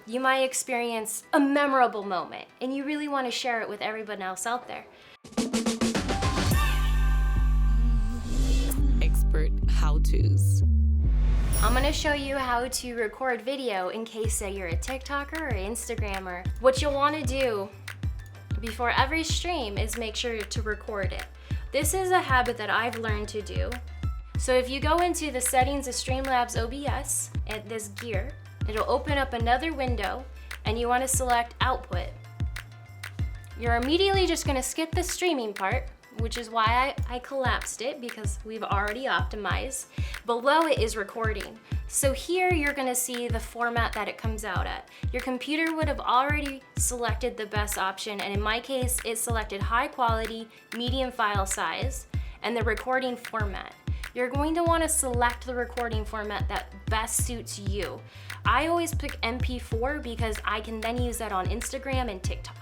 You might experience a memorable moment and you really want to share it with everyone else out there. Expert how-tos. I'm gonna show you how to record video in case say you're a TikToker or Instagrammer. What you'll wanna do before every stream is make sure to record it. This is a habit that I've learned to do. So if you go into the settings of Streamlabs OBS at this gear, it'll open up another window and you wanna select output. You're immediately just gonna skip the streaming part, which is why I collapsed it because we've already optimized. Below it is recording. So here you're gonna see the format that it comes out at. Your computer would have already selected the best option, and in my case, it selected high quality, medium file size, and the recording format. You're going to wanna select the recording format that best suits you. I always pick MP4 because I can then use that on Instagram and TikTok.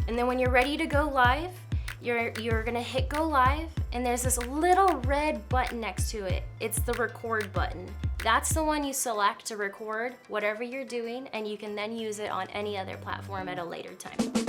And then when you're ready to go live, you're gonna hit go live, and there's this little red button next to it. It's the record button. That's the one you select to record whatever you're doing, and you can then use it on any other platform at a later time.